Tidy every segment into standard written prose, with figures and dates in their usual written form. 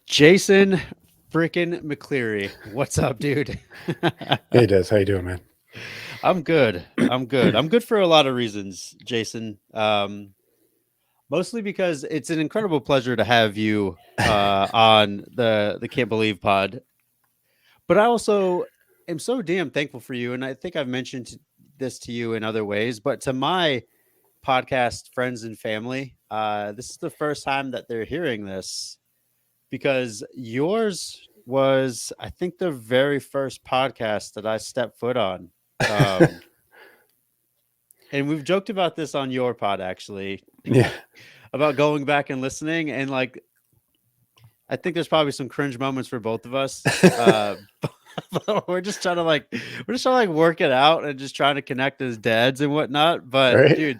Jason freaking McCleery. What's up, dude? Hey, Des, how you doing, man? I'm good. I'm good. I'm good for a lot of reasons, Jason. Mostly because it's an incredible pleasure to have you on the Can't Believe pod. But I also am so damn thankful for you, and I think I've mentioned this to you in other ways. But to my podcast friends and family, this is the first time that they're hearing this because yours was, I think, the very first podcast that I stepped foot on. Um, and we've joked about this on your pod actually, Yeah, about going back and listening. And like, I think there's probably some cringe moments for both of us. But we're just trying to like work it out and just trying to connect as dads and whatnot. But right. dude,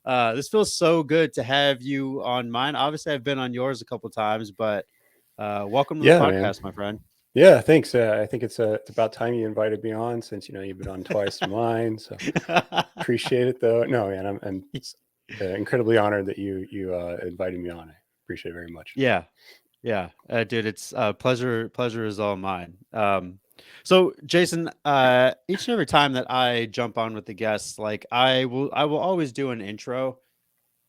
Yeah, this feels so good to have you on mine. Obviously, I've been on yours a couple times, but welcome to the yeah, man. podcast, my friend. Yeah, thanks. I think it's about time you invited me on since you've been on twice of mine. So appreciate it, though. No, man, I'm incredibly honored that you invited me on. I appreciate it very much. Yeah, yeah, dude, it's pleasure. Pleasure is all mine. So Jason, each and every time that I jump on with the guests, like I will always do an intro,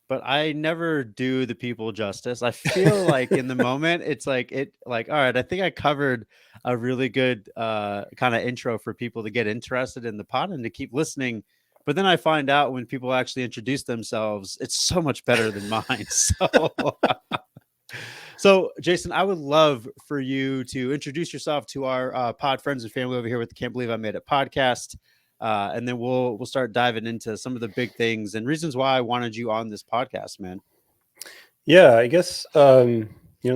but I never do the people justice. I feel like in the moment, it's like, all right, I think I covered a really good kind of intro for people to get interested in the pod and to keep listening. But then I find out when people actually introduce themselves, it's so much better than mine. So, Jason, I would love for you to introduce yourself to our pod friends and family over here with the Can't Believe I Made It podcast, and then we'll start diving into some of the big things and reasons why I wanted you on this podcast, man. Yeah, I guess the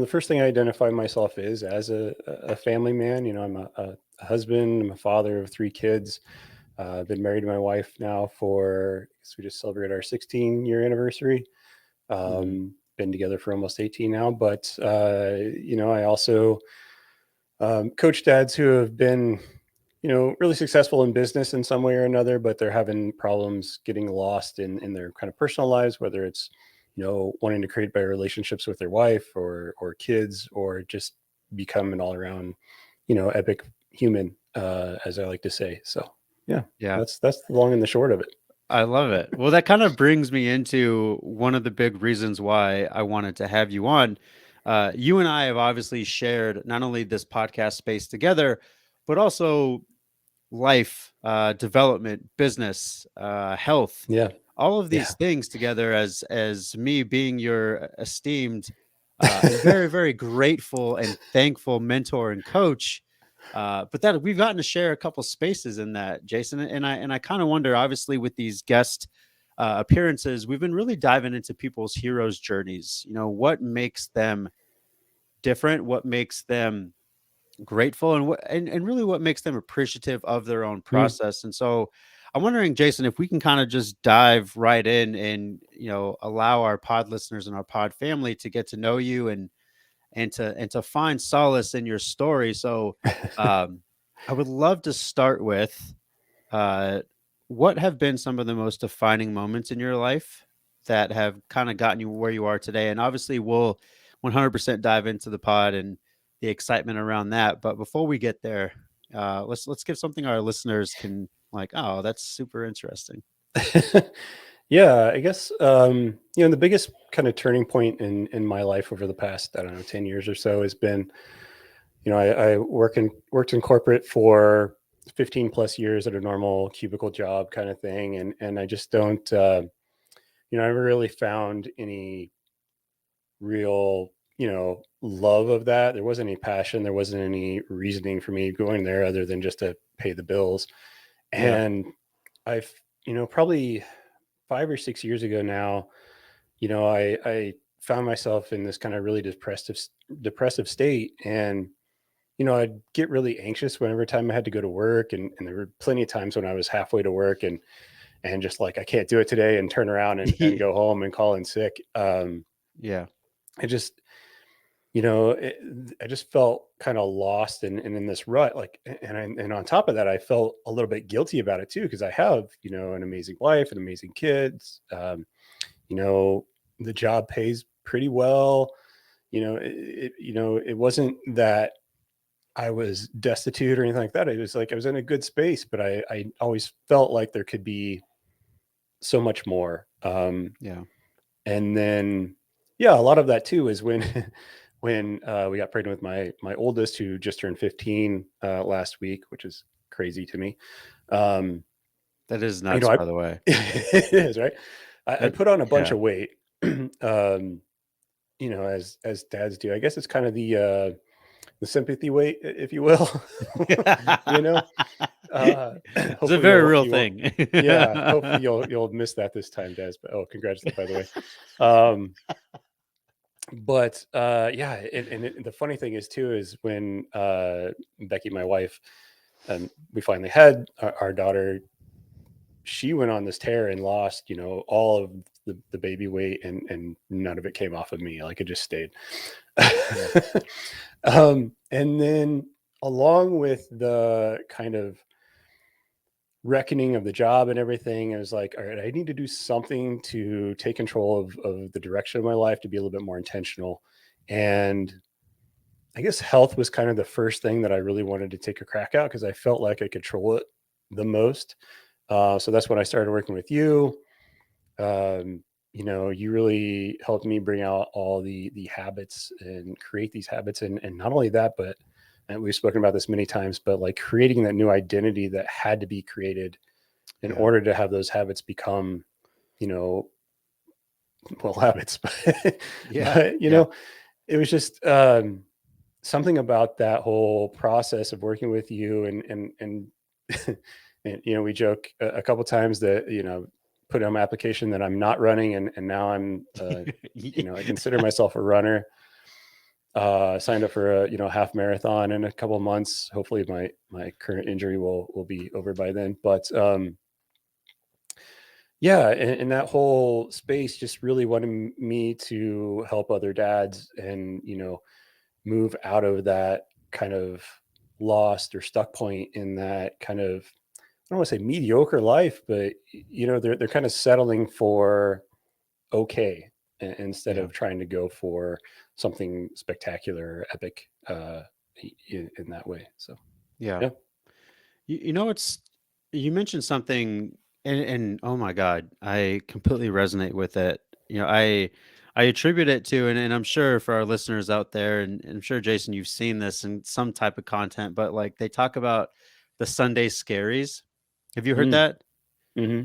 first thing I identify myself is as a family man. I'm a husband. I'm a father of three kids. I've been married to my wife now for, I guess we just celebrated our 16-year anniversary. Mm-hmm. Been together for almost 18 now, but I also coach dads who have been, really successful in business in some way or another, but they're having problems getting lost in their kind of personal lives, whether it's, wanting to create better relationships with their wife or kids, or just become an all around, epic human, as I like to say. So yeah, Yeah, that's the long and the short of it. I love it. Well, that kind of brings me into one of the big reasons why I wanted to have you on. You and I have obviously shared not only this podcast space together, but also life, development, business, health, Yeah. all of Yeah. these things together as me being your esteemed and very, very grateful and thankful mentor and coach. But that we've gotten to share a couple spaces in that, Jason. And I kind of wonder, obviously, with these guest appearances, we've been really diving into people's heroes' journeys. You know, what makes them different, what makes them grateful, and really what makes them appreciative of their own Mm. process. And so I'm wondering, Jason, if we can kind of just dive right in and allow our pod listeners and our pod family to get to know you and to find solace in your story. So um I would love to start with uh what have been some of the most defining moments in your life that have kind of gotten you where you are today? And obviously, we'll 100% dive into the pod and the excitement around that. But before we get there, let's give something our listeners can like. Oh, that's super interesting. Yeah, I guess the biggest kind of turning point in my life over the past, I don't know, 10 years or so has been, I worked in corporate for 15 plus years at a normal cubicle job kind of thing, and I just don't I never really found any real, love of that. There wasn't any passion, there wasn't any reasoning for me going there other than just to pay the bills. Yeah. And I've, probably 5 or 6 years ago now, I found myself in this kind of really depressive state. And, I'd get really anxious whenever time I had to go to work. And there were plenty of times when I was halfway to work and just like, I can't do it today, and turn around and go home and call in sick. Yeah. I just, I just felt kind of lost and in this rut. Like, and on top of that, I felt a little bit guilty about it too, because I have, an amazing wife and amazing kids. You know, the job pays pretty well. it wasn't that I was destitute or anything like that. It was like I was in a good space, but I always felt like there could be so much more. Yeah. And then, yeah, a lot of that too is when when we got pregnant with my oldest, who just turned 15 last week, which is crazy to me. Um, That is you nuts, know, I by the way. it is right. I That put on a bunch yeah. of weight, as dads do. I guess it's kind of the sympathy weight, if you will. you know, uh, It's a hopefully very real you won't. thing. Yeah, hopefully you'll miss that this time, Des. But oh, congrats by the way. Um, but yeah, the funny thing is too is when Becky, my wife, we finally had our daughter. She went on this tear and lost, all of the baby weight, and none of it came off of me. Like it just stayed. Yeah. And then along with the kind of reckoning of the job and everything, I was like, all right, I need to do something to take control of the direction of my life, to be a little bit more intentional. And I guess health was kind of the first thing that I really wanted to take a crack at, because I felt like I control it the most. So that's when I started working with you. You really helped me bring out all the habits and create these habits, and not only that, but, and we've spoken about this many times, but like creating that new identity that had to be created in Yeah. order to have those habits become, you know, well, habits. but Yeah. but Yeah. it was just something about that whole process of working with you, and and we joke a couple times that put on my application that I'm not running, and now I'm I consider myself a runner. Signed up for a half marathon in a couple of months. Hopefully my current injury will be over by then. But yeah, and that whole space just really wanted me to help other dads, and move out of that kind of lost or stuck point in that kind of, I don't want to say mediocre life, but they're kind of settling for okay, instead Yeah. of trying to go for something spectacular, epic, in that way. So Yeah. yeah. It's you mentioned something, and oh my God, I completely resonate with it. I attribute it to, and I'm sure for our listeners out there, and I'm sure Jason, you've seen this in some type of content, but like they talk about the Sunday scaries. Have you heard Mm, that? hmm.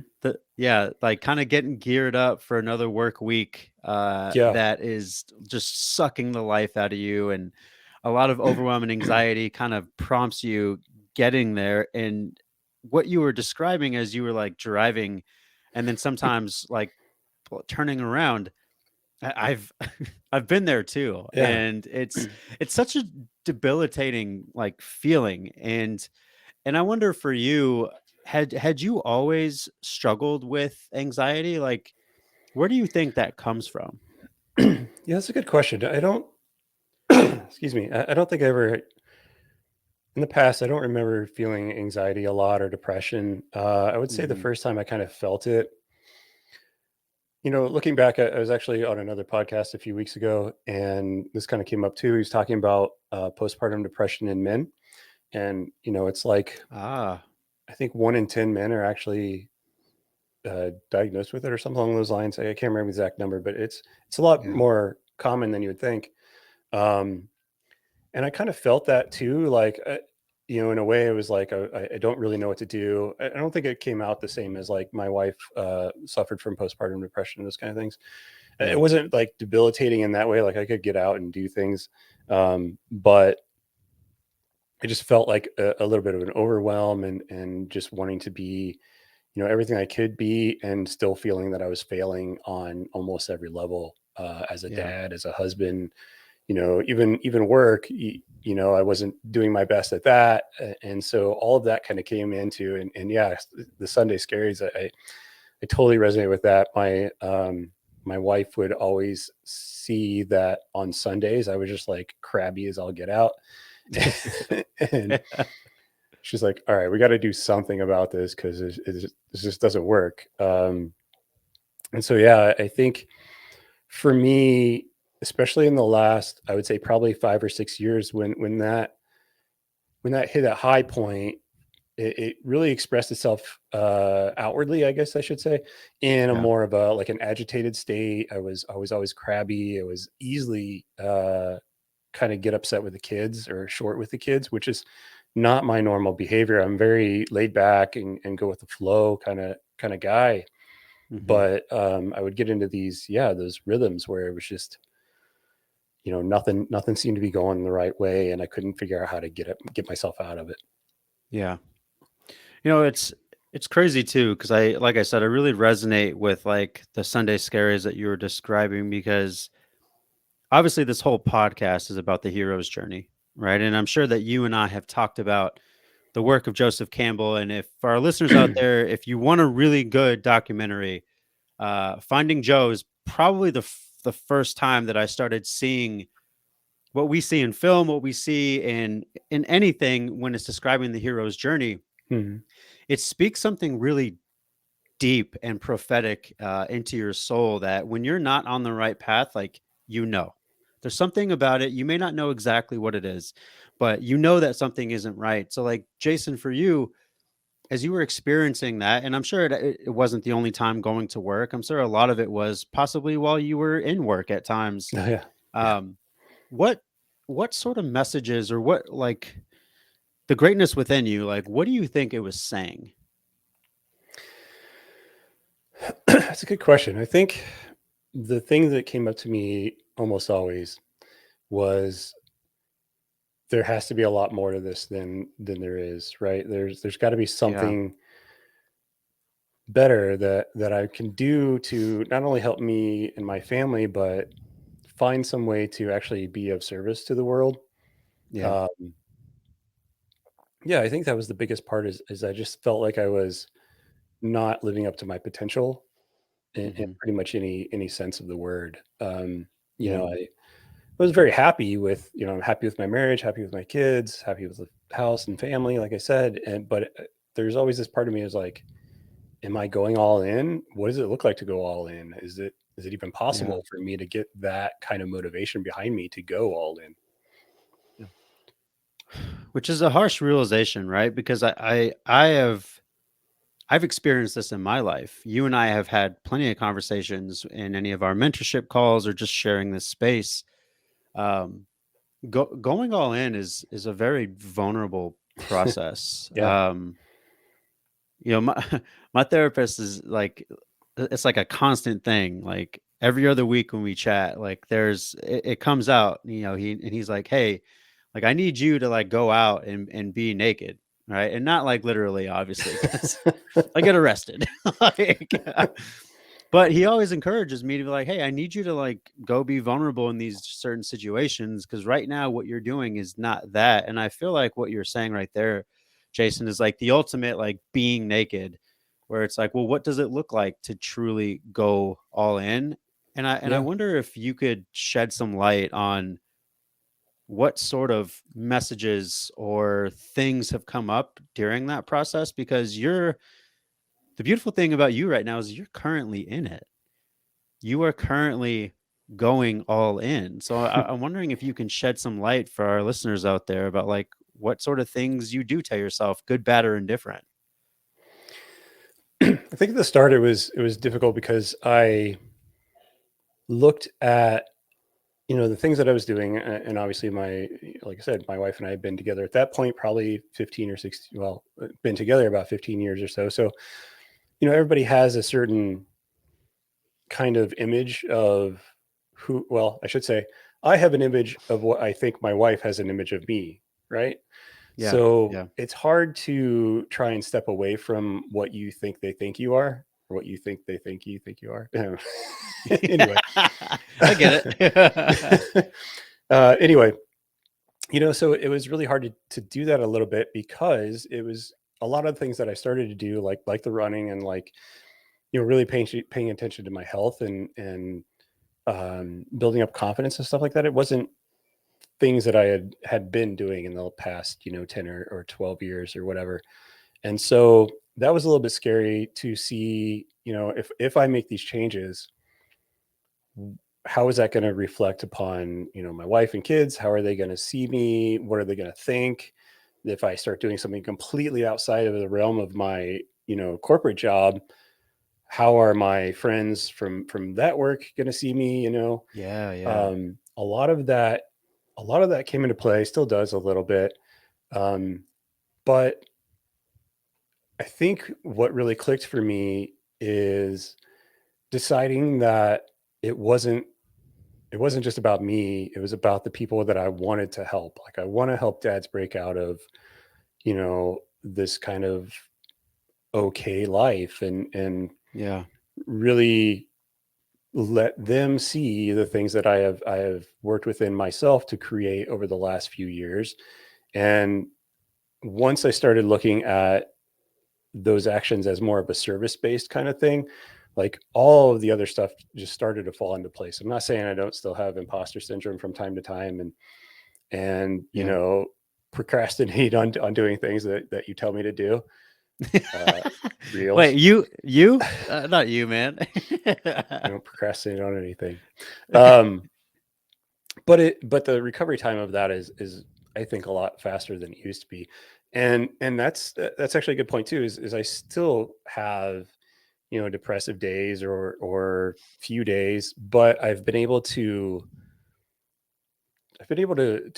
Yeah, like kind of getting geared up for another work week Yeah. that is just sucking the life out of you, and a lot of overwhelming anxiety kind of prompts you getting there. And what you were describing as you were like driving and then sometimes like turning around, I've I've been there too, Yeah. and it's such a debilitating like feeling. And I wonder for you, had you always struggled with anxiety? Like, where do you think that comes from? Yeah, that's a good question. I don't excuse me. I don't think I ever, in the past, I don't remember feeling anxiety a lot or depression. I would say the Mhm. first time I kind of felt it, looking back, I was actually on another podcast a few weeks ago, and this kind of came up too. He was talking about postpartum depression in men. And, it's like, Ah, I think 1 in 10 men are actually diagnosed with it or something along those lines. I can't remember the exact number, but it's a lot yeah, more common than you would think. Um, and I kind of felt that too. Like, in a way, it was like I don't really know what to do. I don't think it came out the same as like my wife suffered from postpartum depression and those kind of things. yeah, It wasn't like debilitating in that way. Like I could get out and do things, but I just felt like a little bit of an overwhelm, and just wanting to be, everything I could be, and still feeling that I was failing on almost every level, as a yeah, dad, as a husband, even work. I wasn't doing my best at that, and so all of that kind of came into, and yeah, the Sunday scaries. I totally resonate with that. My wife would always see that on Sundays I was just like crabby as all get out. And she's like, all right, we got to do something about this, because it just doesn't work. And so, yeah, I think for me, especially in the last, I would say probably 5 or 6 years, when that hit a high point, it really expressed itself outwardly, I guess I should say, in a Yeah. more of a like an agitated state. I was always crabby. I was easily kind of get upset with the kids or short with the kids, which is not my normal behavior. I'm very laid back and go with the flow kind of guy. Hmm. But I would get into these, yeah, those rhythms where it was just, nothing seemed to be going the right way, and I couldn't figure out how to get myself out of it. Yeah. It's crazy too because like I said, I really resonate with like the Sunday scaries that you were describing because obviously this whole podcast is about the hero's journey, right? And I'm sure that you and I have talked about the work of Joseph Campbell. And if for our listeners out there, if you want a really good documentary, Finding Joe is probably the first time that I started seeing what we see in film, what we see in anything when it's describing the hero's journey. Mhm. It speaks something really deep and prophetic into your soul that when you're not on the right path, like there's something about it. You may not know exactly what it is, but you know that something isn't right. So, like Jason, for you, as you were experiencing that, and I'm sure it wasn't the only time going to work. I'm sure a lot of it was possibly while you were in work at times. Oh, yeah, yeah. Um, what what sort of messages or what like the greatness within you? Like, what do you think it was saying? That's a good question. I think the thing that came up to me almost always was there has to be a lot more to this than there is, right? There's got to be Yeah, something better that I can do to not only help me and my family, but find some way to actually be of service to the world. yeah, Um, yeah, I think that was the biggest part is I just felt like I was not living up to my potential in hmm, pretty much any sense of the word. yeah, I was very happy with, I'm happy with my marriage, happy with my kids, happy with the house and family, like I said. But there's always this part of me is like, am I going all in? What does it look like to go all in? Is it even yeah. possible for me to get that kind of motivation behind me to go all in? Yeah. Which is a harsh realization, right? Because I've experienced this in my life. You and I have had plenty of conversations in any of our mentorship calls or just sharing this space. Um, going all in is a very vulnerable process. Yeah. My my therapist is like it's like a constant thing. Like every other week when we chat, like it comes out, he's like, "Hey, like I need you to like go out and be naked." Right? And not like literally obviously cuz I get arrested. Like but he always encourages me to be like, "Hey, I need you to like go be vulnerable in these certain situations because right now what you're doing is not that." And I feel like what you're saying right there, Jason, is like the ultimate like being naked, where it's like, well, what does it look like to truly go all in? And I Yeah. wonder if you could shed some light on what sort of messages or things have come up during that process because the beautiful thing about you right now is you're currently in it. You are currently going all in. So I'm wondering if you can shed some light for our listeners out there about like what sort of things you do tell yourself, good, bad, or indifferent. I think at the start it was difficult because I looked at, the things that I was doing, and obviously like I said, my wife and I had been together at that point probably 15 or 16, well, been together about 15 years or so. So, everybody has a certain kind of image of well, I should say, I have an image of what I think my wife has an image of me, right? Yeah. So Yeah. it's hard to try and step away from what you think they think you are, or what you think they think you are. Anyway. I get it. Anyway, so it was really hard to do that a little bit because it was a lot of things that I started to do, like the running and like, really paying attention to my health and building up confidence and stuff like that. It wasn't things that I had been doing in the past, 10 or 12 years or whatever. And so that was a little bit scary to see, if I make these changes, how is that going to reflect upon, my wife and kids? How are they going to see me? What are they going to think if I start doing something completely outside of the realm of my, corporate job? How are my friends from that work going to see me? Yeah, yeah. A lot of that, came into play, still does a little bit. Um, but I think what really clicked for me is deciding that it wasn't it wasn't just about me, it was about the people that I wanted to help. Like, I want to help dads break out of, this kind of okay life, and Yeah. really let them see the things that I have worked within myself to create over the last few years. And once I started looking at those actions as more of a service based kind of thing, like, all of the other stuff just started to fall into place. I'm not saying I don't still have imposter syndrome from time to time, and Yeah. procrastinate on doing things that you tell me to do. Uh, Wait, reals. you? Not you, man. I don't procrastinate on anything. Um, but the recovery time of that is I think a lot faster than it used to be. And that's actually a good point too, is I still have, depressive days, or few days, but I've been able to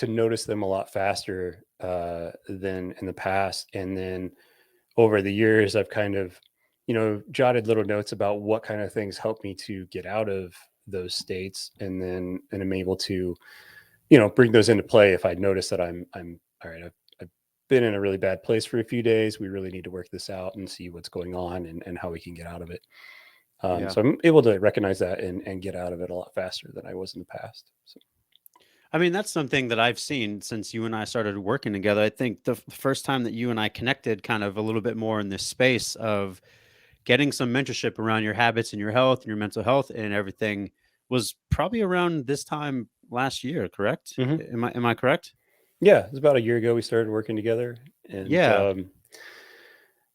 notice them a lot faster than in the past. And then over the years, I've kind of, jotted little notes about what kind of things help me to get out of those states, and I'm able to, bring those into play if I notice that I'm all right. I've been in a really bad place for a few days. We really need to work this out and see what's going on, and how we can get out of it. Yeah. So I'm able to recognize that, and get out of it a lot faster than I was in the past. So. I mean, that's something that I've seen since you and I started working together. I think the first time that you and I connected kind of a little bit more in this space of getting some mentorship around your habits and your health and your mental health and everything was probably around this time last year, correct? Hmm. Am I correct? Yeah, it was about a year ago we started working together, and Yeah.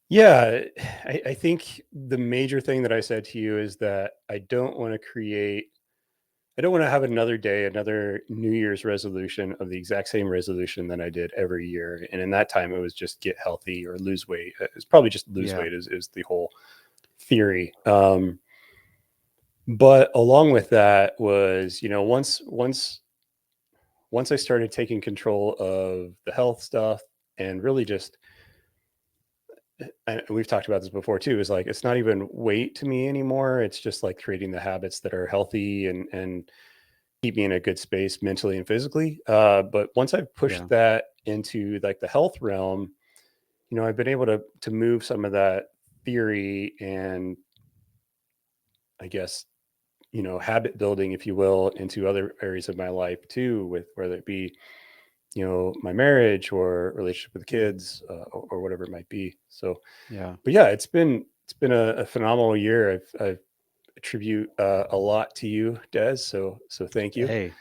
yeah, I think the major thing that I said to you is that I don't want to have another day, another New Year's resolution of the exact same resolution that I did every year. And in that time, it was just get healthy or lose weight. It's probably just lose Yeah. weight is the whole theory. But along with that was, once I started taking control of the health stuff, and really just, and we've talked about this before too, is like, it's not even weight to me anymore. It's just like creating the habits that are healthy, and keep me in a good space mentally and physically. But once I've pushed Yeah. that into like the health realm, I've been able to move some of that theory, and I guess, habit building, if you will, into other areas of my life too, with whether it be, my marriage or relationship with kids, or whatever it might be. So, Yeah. but yeah, it's been a phenomenal year. I've attribute a lot to you, Des. So thank you. Hey,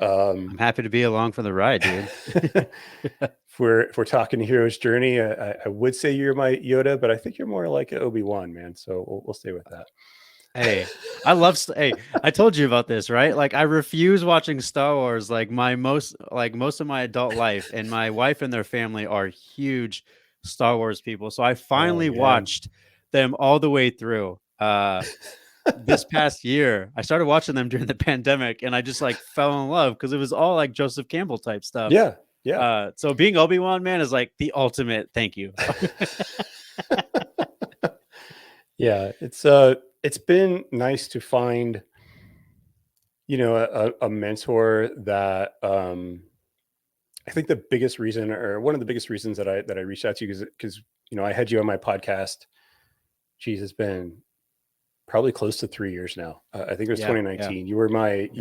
Um, I'm happy to be along for the ride, dude. if we're talking hero's journey, I would say you're my Yoda, but I think you're more like an Obi-Wan, man. So we'll stay with that. Hey, I love hey, I told you about this, right? Like I refuse watching Star Wars like most of my adult life, and my wife and their family are huge Star Wars people. So I Oh finally man. watched them all the way through. This past year, I started watching them during the pandemic and I just like fell in love because it was all like Joseph Campbell type stuff. Yeah, yeah. So being Obi-Wan, man, is like the ultimate thank you. Yeah, it's been nice to find, a mentor that, I think the biggest reason, or one of the biggest reasons that I reached out to you, because I had you on my podcast. Geez, it's been probably close to 3 years now. I think it was Yeah, yeah, 2019. You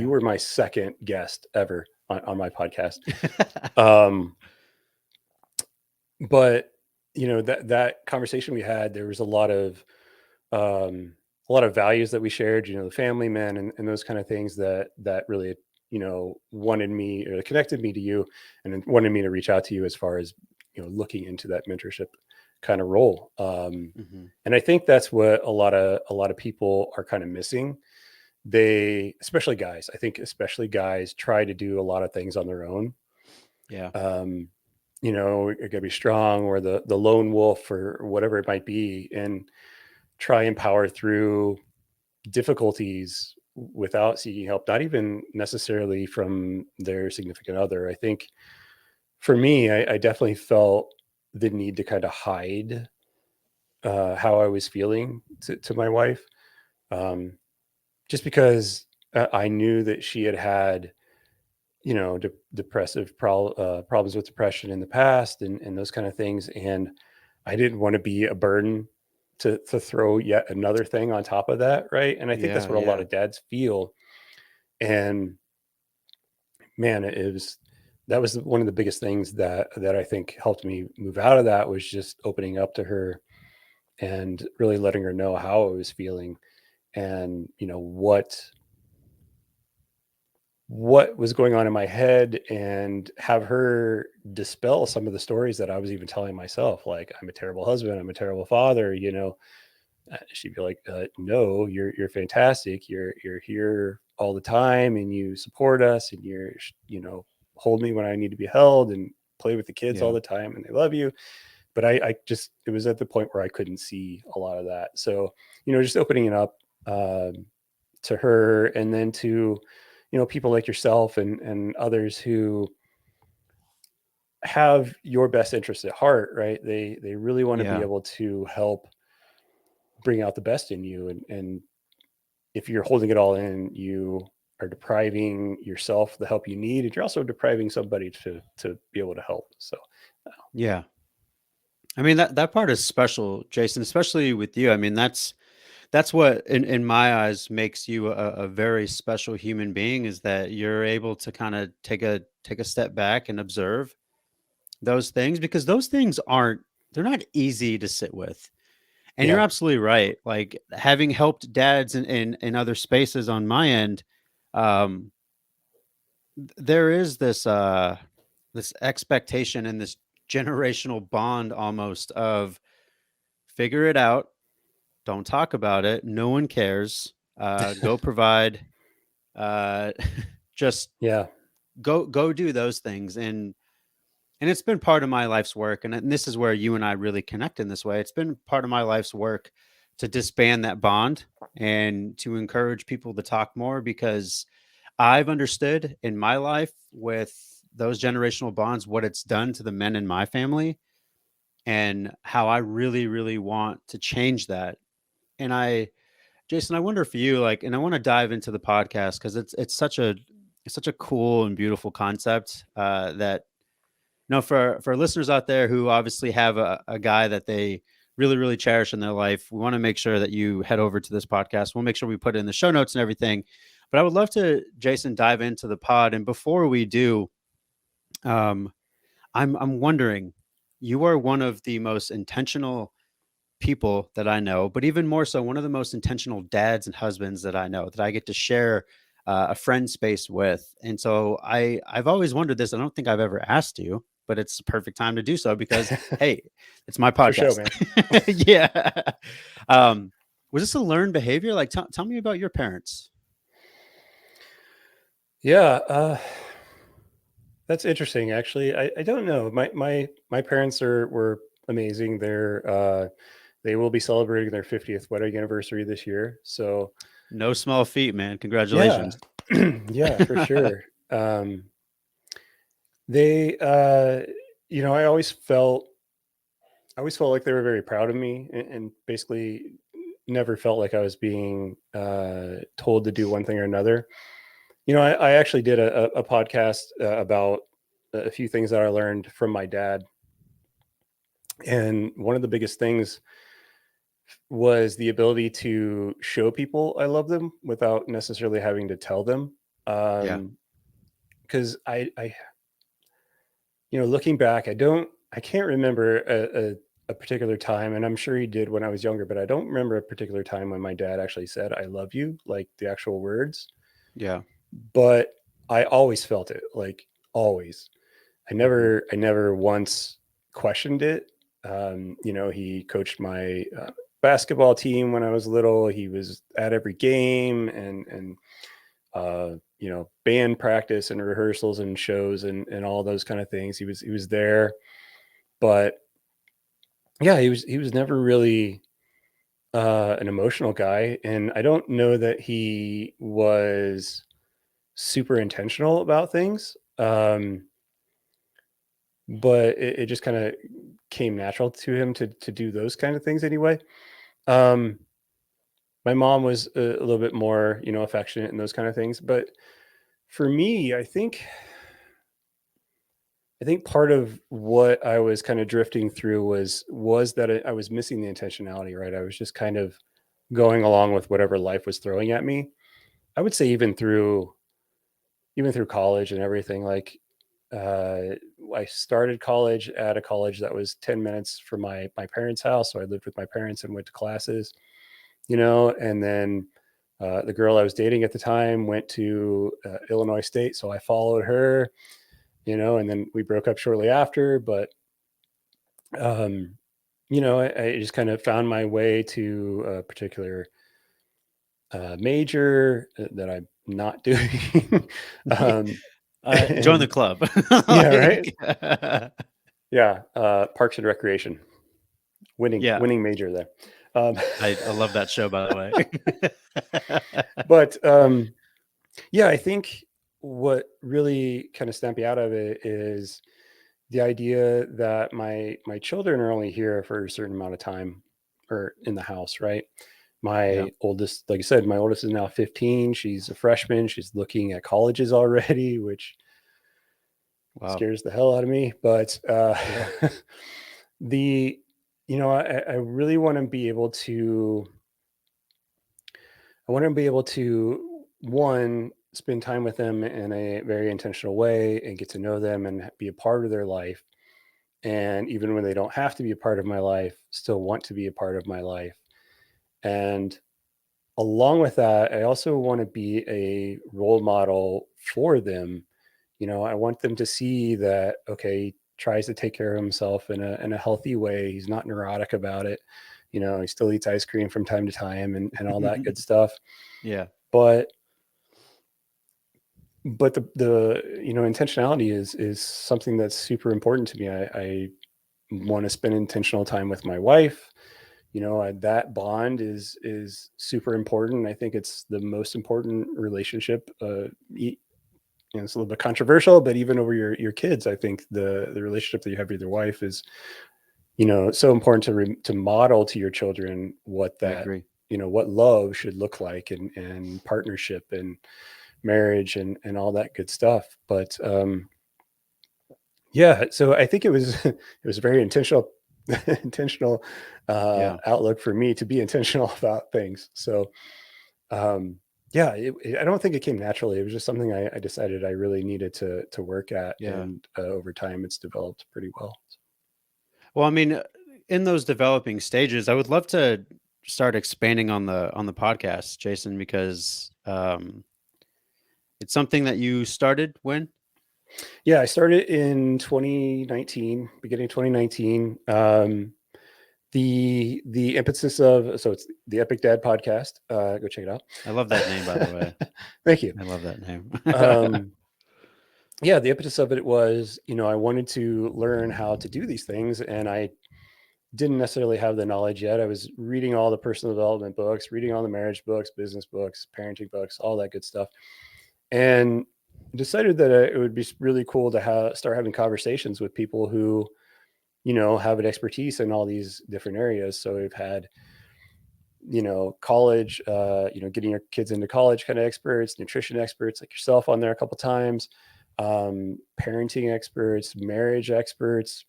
were my second guest ever on my podcast. Um, but that conversation we had, there was a lot of values that we shared. The family man, and those kind of things that really, wanted me, or connected me to you, and then wanted me to reach out to you as far as, looking into that mentorship kind of role. hmm And I think that's what a lot of people are kind of missing, they, especially guys, I think especially guys, try to do a lot of things on their own. Yeah. Um, it could be strong or the lone wolf or whatever it might be, and try and power through difficulties without seeking help, not even necessarily from their significant other. I think for me, I definitely felt the need to kind of hide how I was feeling to my wife, um, just because I knew that she had had, problems with depression in the past, and those kind of things. And I didn't want to be a burden to throw yet another thing on top of that. Right. And I think that's Yeah. what a lot Yeah. of dads feel. And man, that was one of the biggest things that I think helped me move out of that, was just opening up to her and really letting her know how I was feeling, and what was going on in my head, and have her dispel some of the stories that I was even telling myself, like I'm a terrible husband, I'm a terrible father. She'd be like, "No, you're fantastic. You're here all the time, and you support us, and hold me when I need to be held, and play with the kids all Yeah. the time, and they love you." But I just, it was at the point where I couldn't see a lot of that. So just opening it up, um, to her, and then to people like yourself and others who have your best interest at heart, right? They really want to be Yeah. able to help bring out the best in you, and if you're holding it all in, you are depriving yourself the help you need, and you're also depriving somebody to be able to help. So Yeah. I mean, that part is special, Jason, especially with you. I mean, that's what in my eyes makes you a very special human being, is that you're able to kind of take a step back and observe those things, because those things aren't, they're not easy to sit with. And you're yeah, absolutely right. Like, having helped dads in other spaces on my end, um, there is this expectation and this generational bond almost of, figure it out, don't talk about it, no one cares, go provide, uh, just yeah, go do those things. And it's been part of my life's work, and this is where you and I really connect in this way. It's been part of my life's work to disband that bond and to encourage people to talk more, because I've understood in my life with those generational bonds what it's done to the men in my family, and how I really, really want to change that. And Jason, I wonder for you, like, and I want to dive into the podcast because it's such a cool and beautiful concept, that, for listeners out there who obviously have a guy that they really, really cherish in their life, we want to make sure that you head over to this podcast. We'll make sure we put it in the show notes and everything. But I would love to, Jason, dive into the pod. And before we do, um, I'm wondering, you are one of the most intentional people that I know, but even more so, one of the most intentional dads and husbands that I know, that I get to share a friend space with. And so I've always wondered this. I don't think I've ever asked you, but it's the perfect time to do so because, hey, it's my for sure, podcast. man. Yeah. Um, was this a learned behavior? Like, tell me about your parents. Yeah, that's interesting. Actually, I don't know. My parents were amazing. They will be celebrating their 50th wedding anniversary this year. So No small feat, man. yeah, Congratulations. yeah, for sure. Um, they, I always felt like they were very proud of me, and basically never felt like I was being told to do one thing or another. I actually did a podcast about a few things that I learned from my dad, and one of the biggest things was the ability to show people I love them without necessarily having to tell them. Yeah. Because looking back, I can't remember a particular time, and I'm sure he did when I was younger, but I don't remember a particular time when my dad actually said "I love you," like the actual words. Yeah. But I always felt it, like always. Hmm. I never once questioned it. He coached my basketball team when I was little. He was at every game, and band practice and rehearsals and shows and all those kind of things. He was there, but yeah, he was never really an emotional guy, and I don't know that he was super intentional about things. But it just kind of came natural to him to do those kind of things anyway. Um, my mom was a little bit more, affectionate and those kind of things. But for me, I think part of what I was kind of drifting through was that I was missing the intentionality, right? I was just kind of going along with whatever life was throwing at me. I would say even through college and everything. Like, uh, I started college at a college that was 10 minutes from my parents' house, so I lived with my parents and went to classes. And then the girl I was dating at the time went to Illinois State, so I followed her. And then we broke up shortly after. But um, I just kind of found my way to a particular major that I'm not doing. um, Join the and club. yeah, right. Like, Yeah, Parks and Recreation, winning yeah, winning major there. Um, I love that show, by the way. but yeah, I think what really kind of snapped me out of it is the idea that my children are only here for a certain amount of time, or in the house, right? Yeah. My oldest, like I said, my oldest is now 15. She's a freshman. She's looking at colleges already, which Wow. scares the hell out of me. But Yeah. the I really want to be able to one, spend time with them in a very intentional way and get to know them and be a part of their life. And even when they don't have to be a part of my life, still want to be a part of my life. And along with that, I also want to be a role model for them. I want them to see that, okay, he tries to take care of himself in a healthy way. He's not neurotic about it. He still eats ice cream from time to time and all that good stuff. Yeah. But the intentionality is something that's super important to me. I want to spend intentional time with my wife. That bond is super important. I think it's the most important relationship. It's a little bit controversial, but even over your kids, I think the relationship that you have with your wife is, so important to model to your children what I that, agree. what love should look like, and partnership and marriage and all that good stuff. But yeah, so I think it was it was a very intentional intentional Yeah. outlook for me to be intentional about things. So um yeah, I don't think it came naturally. It was just something I decided I really needed to work at, Yeah. and over time it's developed pretty well. Well, I mean, in those developing stages, I would love to start expanding on the podcast, Jason, because it's something that you started when? Yeah, I started in 2019, beginning 2019. The impetus of, so it's the Epic Dad podcast. Go check it out. I love that name, by the way. Thank you. I love that name. Um, yeah, the impetus of it was, I wanted to learn how to do these things, and I didn't necessarily have the knowledge yet. I was reading all the personal development books, reading all the marriage books, business books, parenting books, all that good stuff, and decided that it would be really cool to start having conversations with people who, have an expertise in all these different areas. So we've had, college, getting your kids into college kind of experts, nutrition experts like yourself on there a couple times, parenting experts, marriage experts.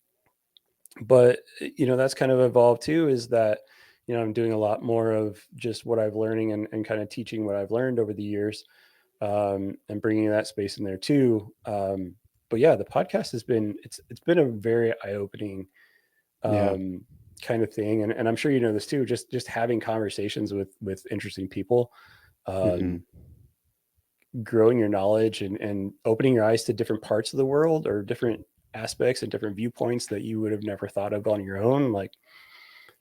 But that's kind of evolved too, is that I'm doing a lot more of just what I've learning, and kind of teaching what I've learned over the years, and bringing that space in there too. But yeah, the podcast it's been a very eye-opening Yeah. um, kind of thing, and I'm sure you know this too. Just having conversations with interesting people, Mhm. um, growing your knowledge, and opening your eyes to different parts of the world, or different aspects and different viewpoints that you would have never thought of on your own. Like,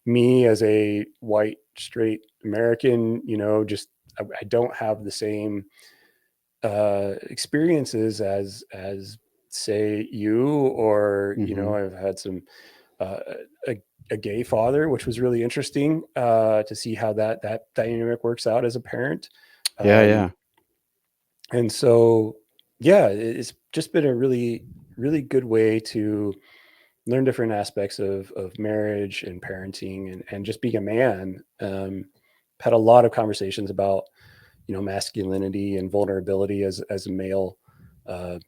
me as a white straight American, just I don't have the same experiences as say you, or Mhm. I've had some uh, a, a gay father, which was really interesting to see how that dynamic works out as a parent. Yeah, um, yeah. and so yeah, it's just been a really good way to learn different aspects of marriage and parenting, and just being a man. Had a lot of conversations about masculinity and vulnerability as a male, uh,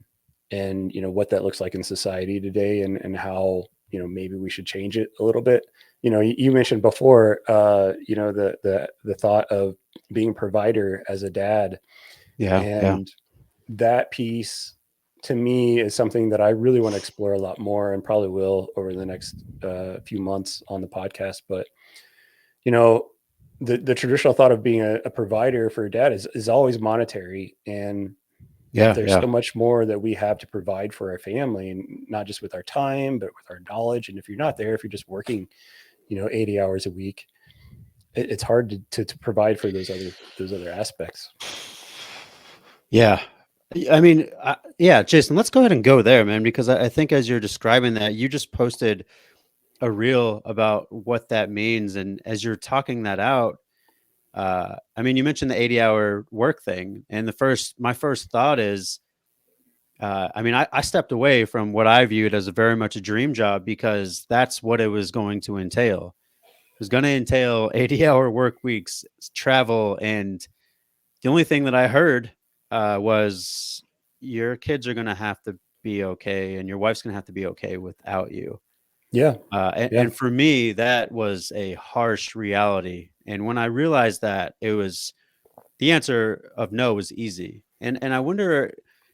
and what that looks like in society today, and how maybe we should change it a little bit. You mentioned before, the thought of being a provider as a dad, Yeah, yeah. and that piece to me is something that I really want to explore a lot more, and probably will over the next few months on the podcast. But you know, the traditional thought of being a provider for a dad is always monetary, and Yeah, there's yeah. so much more that we have to provide for our family, and not just with our time, but with our knowledge. And if you're not there, if you're just working, 80 hours a week, it's hard to provide for those other aspects. Yeah. I mean, yeah, Jason, let's go ahead and go there, man, because I think as you're describing that, you just posted a reel about what that means. And as you're talking that out, I mean, you mentioned the 80-hour work thing. And my first thought is, I mean, I stepped away from what I viewed as a very much a dream job because that's what it was going to entail. It was going to entail 80-hour work weeks, travel, and the only thing that I heard was your kids are gonna have to be okay, and your wife's gonna have to be okay without you. Yeah, yeah, And for me, that was a harsh reality. And when I realized that, it was the answer of no was easy. And I wonder,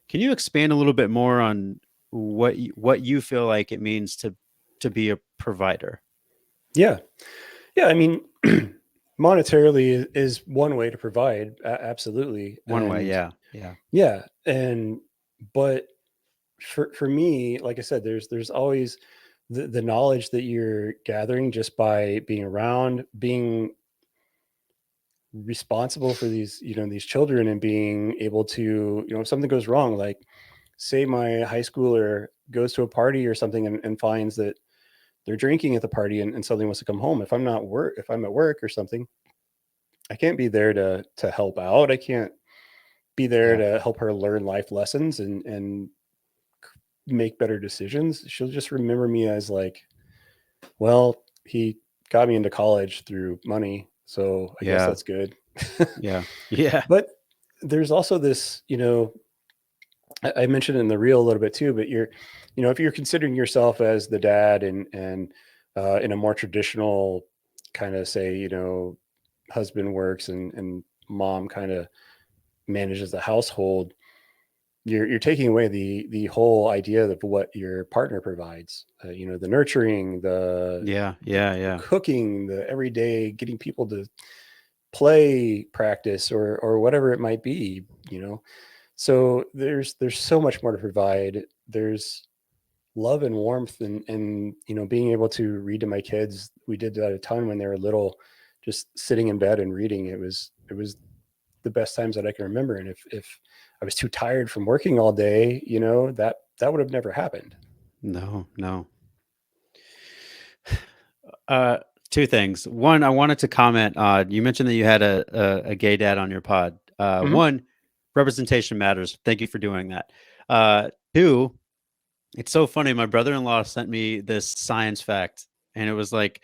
can you expand a little bit more on what you feel like it means to be a provider? yeah, yeah. I mean, monetarily is one way to provide, absolutely, One way, and yeah, yeah, yeah, and but for me, like I said, there's always the knowledge that you're gathering just by being around, being responsible for these children, and being able to, if something goes wrong, like say my high schooler goes to a party or something, and finds that they're drinking at the party, and suddenly wants to come home. If I'm at work or something, I can't be there to help out. I can't be there yeah, to help her learn life lessons and make better decisions. She'll just remember me as like, well, he got me into college through money, so I guess yeah, that's good. yeah, yeah, But there's also this, I mentioned in the reel a little bit too, but if you're considering yourself as the dad, and in a more traditional kind of, say, husband works, and mom kind of manages the household, you're taking away the whole idea of what your partner provides. The nurturing, the yeah, the, yeah, the yeah. cooking, the everyday getting people to play practice, or whatever it might be. So there's so much more to provide. There's love and warmth, and being able to read to my kids. We did that a ton when they were little, just sitting in bed and reading. It was the best times that I can remember. And if I was too tired from working all day, that would have never happened. No, no. Uh, two things. One, I wanted to comment. You mentioned that you had a gay dad on your pod. Hmm. One, representation matters. Thank you for doing that. Two, it's so funny. My brother-in-law sent me this science fact, and it was like,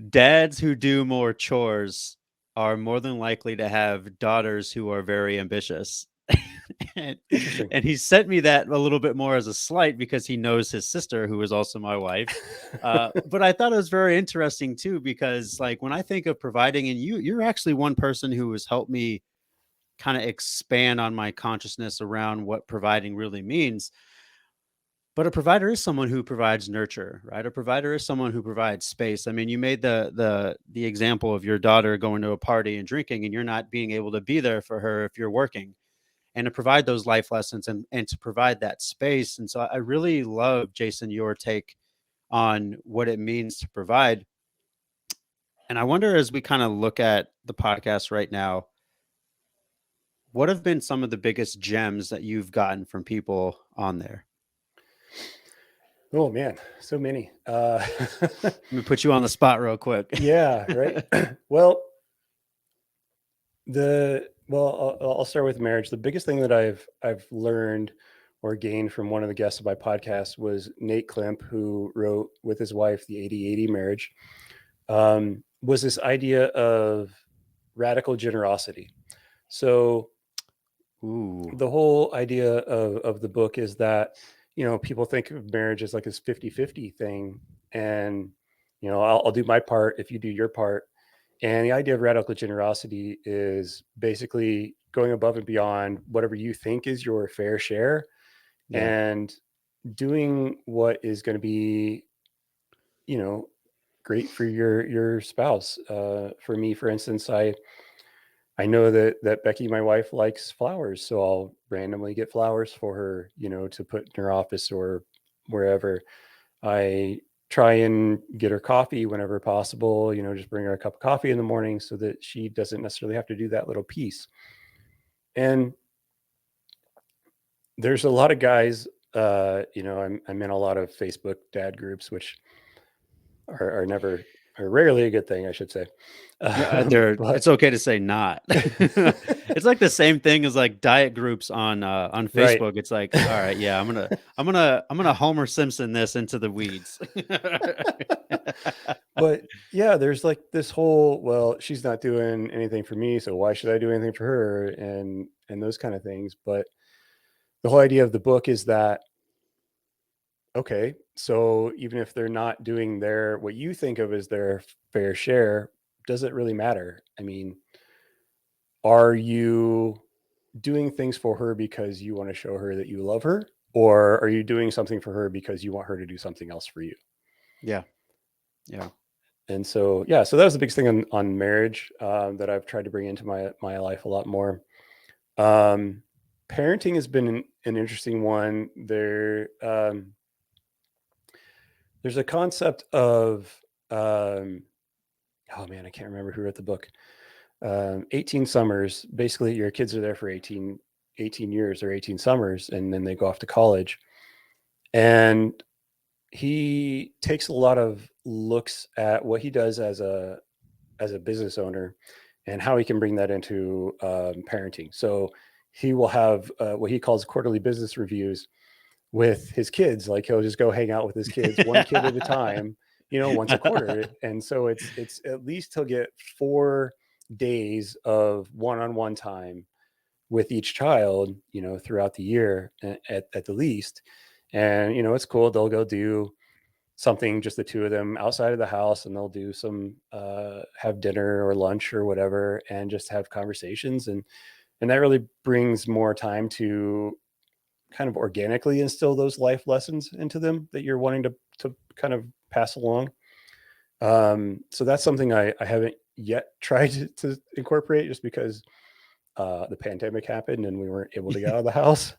dads who do more chores are more than likely to have daughters who are very ambitious. and, Interesting. and he sent me that a little bit more as a slight because he knows his sister, who is also my wife. But I thought it was very interesting too, because like when I think of providing, and you're actually one person who has helped me kind of expand on my consciousness around what providing really means. But a provider is someone who provides nurture, right? A provider is someone who provides space. I mean, you made the example of your daughter going to a party and drinking, and you're not being able to be there for her if you're working, and to provide those life lessons, and to provide that space. And so I really love, Jason, your take on what it means to provide. And I wonder, as we kind of look at the podcast right now, what have been some of the biggest gems that you've gotten from people on there? Oh man, so many. Let me put you on the spot real quick. Yeah, right. Well, I'll start with marriage. The biggest thing that I've learned or gained from one of the guests of my podcast was Nate Klemp, who wrote with his wife the 80/80 marriage. Was this idea of radical generosity. So Ooh, the whole idea of the book is that, people think of marriage as like this 50-50 thing. And, I'll do my part if you do your part. And the idea of radical generosity is basically going above and beyond whatever you think is your fair share yeah, and doing what is going to be, you know, great for your spouse. For me, for instance, I know that Becky, my wife, likes flowers, so I'll randomly get flowers for her, to put in her office or wherever. I try and get her coffee whenever possible, just bring her a cup of coffee in the morning so that she doesn't necessarily have to do that little piece. And there's a lot of guys, I'm in a lot of Facebook dad groups, which are never are rarely a good thing, I should say. yeah. They're But It's okay to say not. It's like the same thing as like diet groups on right. Facebook. It's like, all right, yeah, I'm gonna Homer Simpson this into the weeds. But yeah, there's like this whole, well, she's not doing anything for me, so why should I do anything for her? And those kind of things. But the whole idea of the book is that, okay, so even if they're not doing their what you think of as their fair share, does it really matter? I mean, are you doing things for her because you want to show her that you love her? Or are you doing something for her because you want her to do something else for you? Yeah, yeah, And so, yeah, so that was the biggest thing on marriage, that I've tried to bring into my life a lot more. Um, Parenting has been an interesting one. There's a concept of, um, oh man, I can't remember who wrote the book. 18 summers. Basically, your kids are there for 18 years or 18 summers, and then they go off to college. And he takes a lot of looks at what he does as a business owner and how he can bring that into, parenting. So he will have, what he calls quarterly business reviews with his kids. Like he'll just go hang out with his kids, one kid at a time, once a quarter. And so it's at least he'll get 4 days of one-on-one time with each child, throughout the year at the least. And, it's cool. They'll go do something, just the two of them outside of the house, and they'll do some, have dinner or lunch or whatever, and just have conversations. And that really brings more time to kind of organically instill those life lessons into them that you're wanting to kind of pass along. So that's something I haven't yet tried to incorporate, just because the pandemic happened and we weren't able to get out of the house.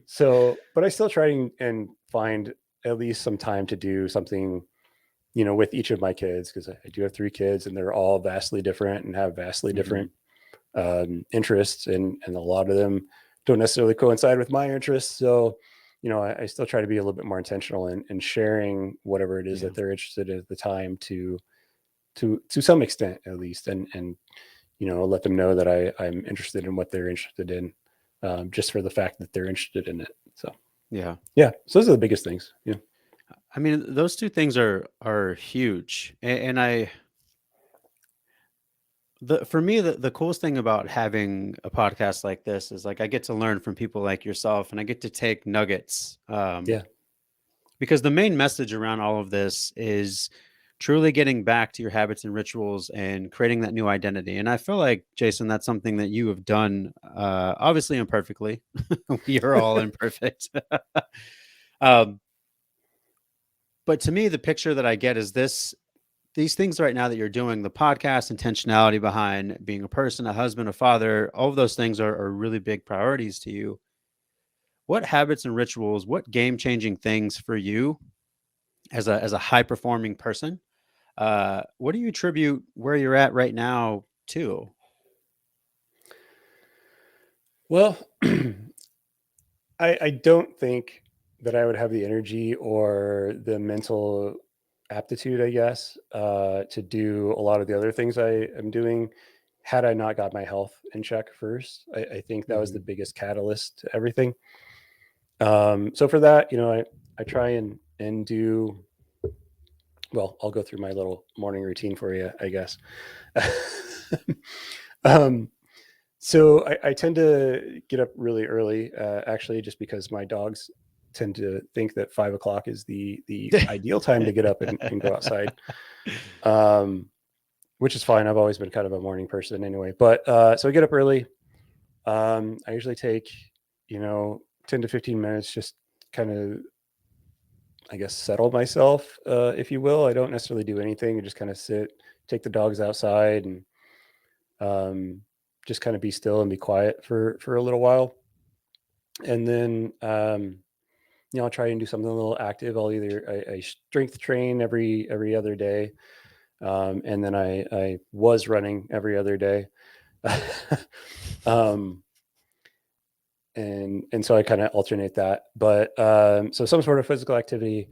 So, but I still try and find at least some time to do something, with each of my kids, because I do have 3 kids and they're all vastly different and have vastly hmm different, interests, and a lot of them don't necessarily coincide with my interests. So, I still try to be a little bit more intentional in sharing whatever it is yeah, that they're interested in at the time, to some extent at least, and let them know that I'm interested in what they're interested in, just for the fact that they're interested in it. So yeah. yeah, so those are the biggest things. Yeah, I mean, those two things are huge, and I the for me the coolest thing about having a podcast like this is like I get to learn from people like yourself, and I get to take nuggets. yeah, Because the main message around all of this is truly getting back to your habits and rituals and creating that new identity. And I feel like, Jason, that's something that you have done, obviously imperfectly. We are all imperfect. um, but to me, the picture that I get is these things right now that you're doing, the podcast, intentionality behind being a person, a husband, a father, all of those things are really big priorities to you. What habits and rituals, what game changing things for you as a high performing person. What do you attribute where you're at right now to? Well, I don't think that I would have the energy or the mental aptitude, I guess, to do a lot of the other things I am doing had I not got my health in check first. I think that was the Hmm. biggest catalyst to everything. So for that, I try and do well. I'll go through my little morning routine for you, I guess. um, So I tend to get up really early, actually, just because my dogs tend to think that 5 o'clock is the ideal time to get up and go outside, um, which is fine. I've always been kind of a morning person anyway. But so I get up early. I usually take 10 to 15 minutes, just kind of, I guess, settle myself, if you will. I don't necessarily do anything. I just kind of sit, take the dogs outside, and um, just kind of be still and be quiet for a little while. And then I'll try and do something a little active. I'll either I strength train every other day, and then I was running every other day. um, and so I kind of alternate that. But so some sort of physical activity,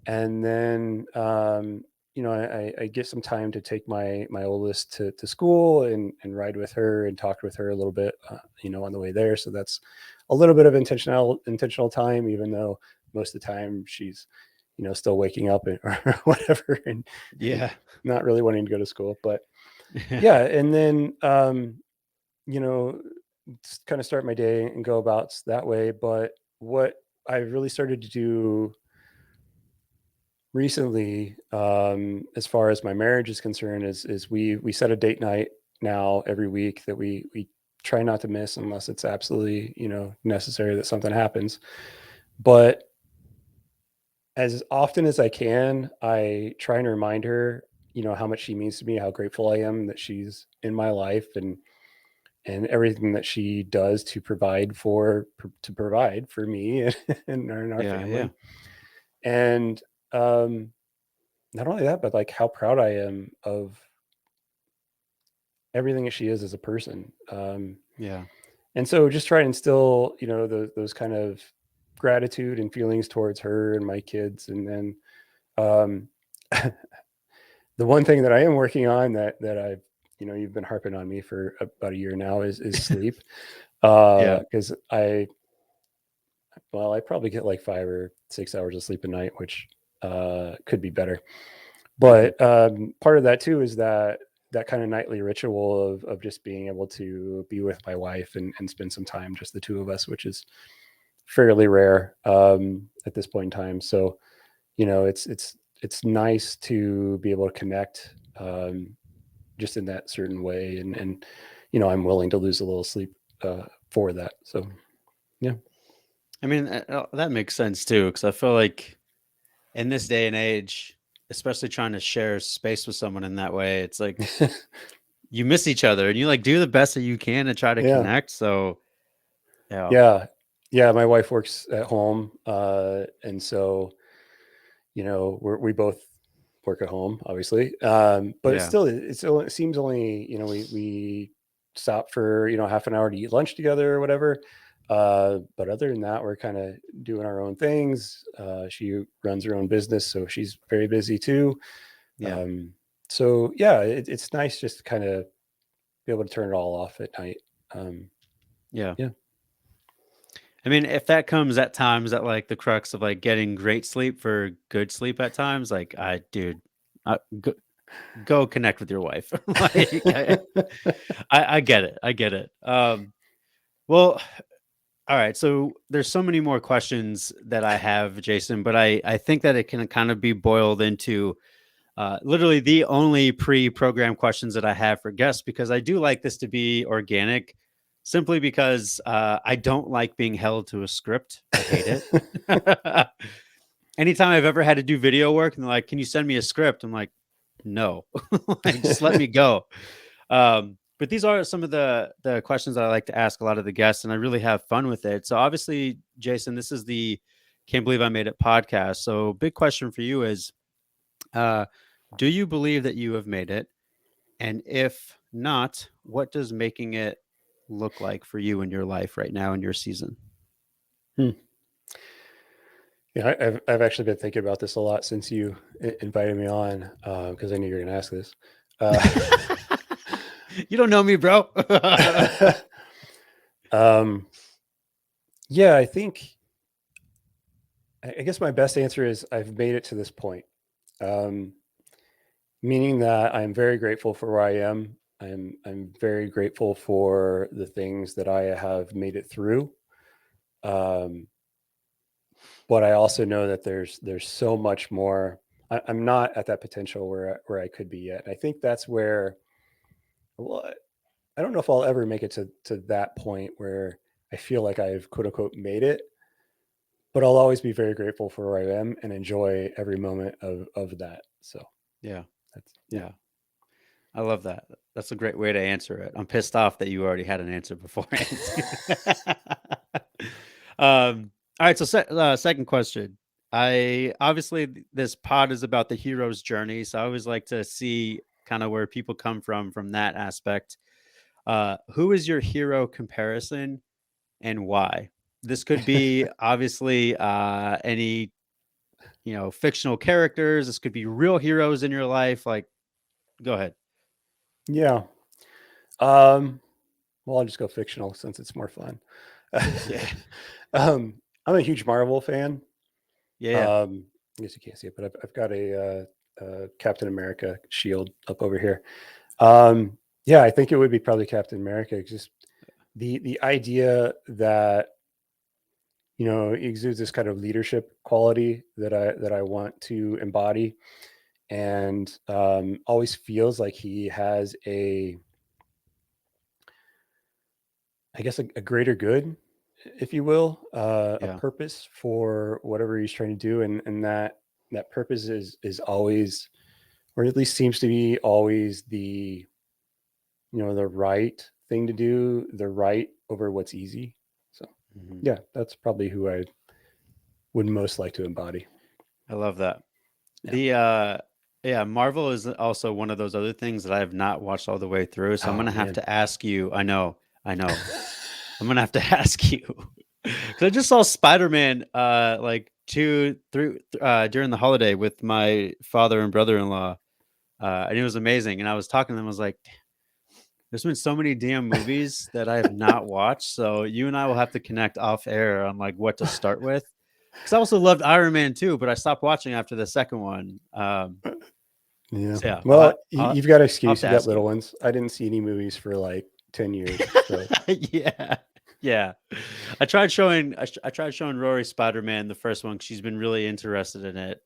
and then I get some time to take my oldest to school and ride with her and talk with her a little bit, on the way there. So that's a little bit of intentional time, even though most of the time she's still waking up or whatever, and Yeah. not really wanting to go to school. But Yeah. yeah, and then you know, kind of start my day and go about that way. But what I really started to do recently, as far as my marriage is concerned, is we set a date night now every week that we try not to miss unless it's absolutely necessary that something happens. But as often as I can, I try and remind her, how much she means to me, how grateful I am that she's in my life, and everything that she does to provide for me and our Yeah. Yeah. family. And not only that, but like how proud I am of everything that she is as a person. Yeah. And so just try and instill those kind of gratitude and feelings towards her and my kids. And then um the one thing that I am working on that I've you've been harping on me for about a year now is sleep. Yeah. Because I probably get like 5 or 6 hours of sleep a night, which could be better. Hmm. But part of that too is that kind of nightly ritual of just being able to be with my wife and spend some time, just the two of us, which is fairly rare at this point in time. So it's nice to be able to connect, just in that certain way, and I'm willing to lose a little sleep for that. So yeah. I mean, that makes sense too, because I feel like in this day and age, especially trying to share space with someone in that way, it's like you miss each other and you like do the best that you can to try to Yeah. connect. So, yeah. Yeah. Yeah, my wife works at home, and so, we both work at home, obviously, but Yeah. it seems only, we stop for, half an hour to eat lunch together or whatever, but other than that, we're kinda doing our own things. She runs her own business, so she's very busy too. Yeah. Um, so, yeah, it's nice just to kinda be able to turn it all off at night. Um, Yeah. yeah. I mean, if that comes at times at like the crux of like getting great sleep for good sleep at times, like dude, go, go connect with your wife. Like, I get it. I get it. Well, all right. So there's so many more questions that I have, Jason, but I think that it can kind of be boiled into literally the only pre-programmed questions that I have for guests because I do like this to be organic, simply because I don't like being held to a script. I hate it. Anytime I've ever had to do video work and they're like, "Can you send me a script?" I'm like, "No, like just let me go." But these are some of the questions that I like to ask a lot of the guests, and I really have fun with it. So obviously, Jason, this is the Can't Believe I Made It podcast. So, big question for you is, uh, do you believe that you have made it? And if not, what does making it look like for you in your life right now in your season? Hmm. Yeah, I've actually been thinking about this a lot since you invited me on, because I knew you were going to ask this. Uh, You don't know me, bro. um, yeah, I think I guess my best answer is I've made it to this point, um, meaning that I'm very grateful for where I am. I'm very grateful for the things that I have made it through. Um, but I also know that there's so much more. I'm not at that potential where I could be yet. And I think that's where, well, I don't know if I'll ever make it to that point where I feel like I've quote unquote made it, but I'll always be very grateful for where I am and enjoy every moment of that. So Yeah, that's yeah. yeah. I love that. That's a great way to answer it. I'm pissed off that you already had an answer beforehand. All right. So, second question. I obviously this pod is about the hero's journey, so I always like to see kind of where people come from that aspect. Who is your hero comparison and why? This could be obviously any fictional characters. This could be real heroes in your life. Like, go ahead. Yeah. Um, well, I'll just go fictional since it's more fun. Yeah, I'm a huge Marvel fan. yeah, yeah. I guess you can't see it, but I've got a Captain America shield up over here. Um, yeah, I think it would be probably Captain America. Just the idea that exudes this kind of leadership quality that I want to embody, and always feels like he has I guess a greater good, if you will, a Yeah. purpose for whatever he's trying to do, and that purpose is always, or at least seems to be always the right thing to do, the right over what's easy. So Mhm. yeah, that's probably who I would most like to embody. I love that. Yeah. Yeah, Marvel is also one of those other things that I have not watched all the way through. So I'm Oh gonna have man. to ask you. I know. I'm gonna have to ask you because I just saw Spider-Man like two, three during the holiday with my father and brother-in-law, and it was amazing. And I was talking to them. I was like, there's been so many damn movies that I have not watched. So you and I will have to connect off air on like what to start with. Because I also loved Iron Man too, but I stopped watching after the second one. Yeah. So yeah, Well, you've got an I'll have excuse. to You got ask you. little ones. I didn't see any movies for like 10 years. So Yeah, yeah. I tried showing Rory Spider Man the first one. 'Cause she's been really interested in it.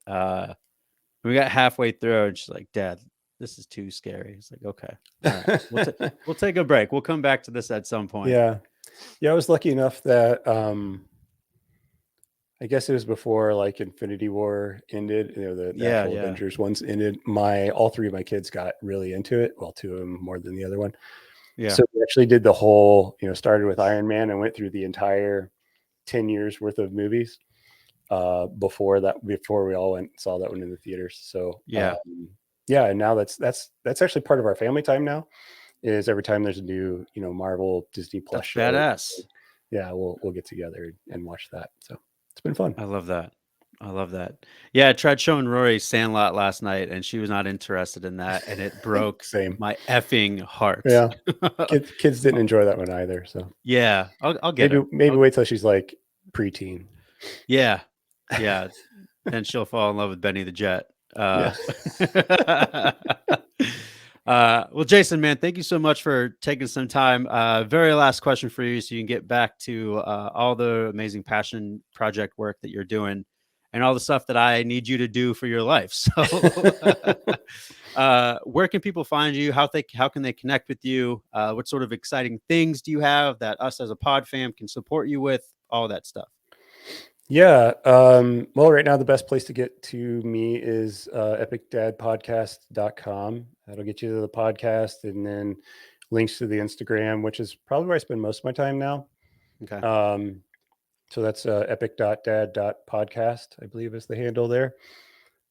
We got halfway through, and she's like, "Dad, this is too scary." It's like, okay, all right, we'll take a break. We'll come back to this at some point. yeah. Yeah, I was lucky enough that I guess it was before like Infinity War ended, the Yeah, actual yeah, Avengers ones ended. My all three of my kids got really into it. Well, two of them more than the other one. yeah. So we actually did the whole, started with Iron Man and went through the entire 10 years worth of movies before we all went and saw that one in the theaters. So Yeah, yeah, and now that's actually part of our family time now. Is every time there's a new Marvel Disney Plus that's show, badass. yeah, we'll get together and watch that. So it's been fun. I love that. I love that. Yeah, I tried showing Rory Sandlot last night, and she was not interested in that, and it broke Same. my effing heart. Yeah, kids didn't enjoy that one either. So Yeah, I'll get maybe her. maybe wait till she's like preteen. Yeah, yeah. Then she'll fall in love with Benny the Jet. Yeah. Well, Jason, man, thank you so much for taking some time. Very last question for you, so you can get back to all the amazing passion project work that you're doing, and all the stuff that I need you to do for your life. So, where can people find you? How can they connect with you? What sort of exciting things do you have that us as a pod fam can support you with? All that stuff. Yeah. Well, right now the best place to get to me is epicdadpodcast.com. That'll get you to the podcast, and then links to the Instagram, which is probably where I spend most of my time now. Okay. Um, So that's epic.dad.podcast, I believe is the handle there.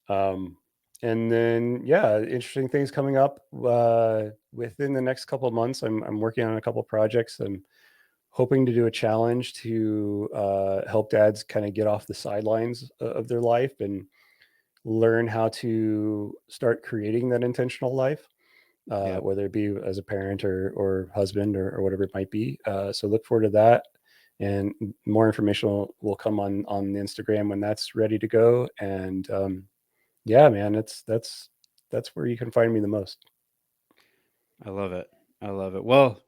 Um, and then, yeah, interesting things coming up within the next couple of months. I'm working on a couple of projects. I'm hoping to do a challenge to help dads kind of get off the sidelines of their life and learn how to start creating that intentional life, Yep. whether it be as a parent or husband or whatever it might be. So look forward to that. And more information will come on the Instagram when that's ready to go. And yeah, man, that's where you can find me the most. I love it. I love it. Well,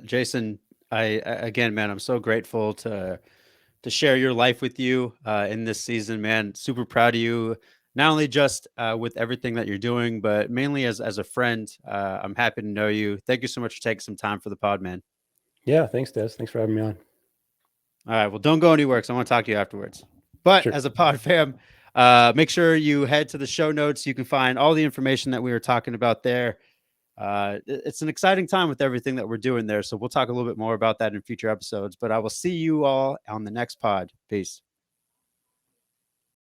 Jason, again, man, I'm so grateful to share your life with you in this season, man. Super proud of you, not only just with everything that you're doing, but mainly as a friend. I'm happy to know you. Thank you so much for taking some time for the pod, man. Yeah, thanks, Des. Thanks for having me on. All right, well, don't go anywhere because I want to talk to you afterwards. But Sure. as a pod fam, make sure you head to the show notes. You can find all the information that we were talking about there. It's an exciting time with everything that we're doing there. So we'll talk a little bit more about that in future episodes. But I will see you all on the next pod. Peace.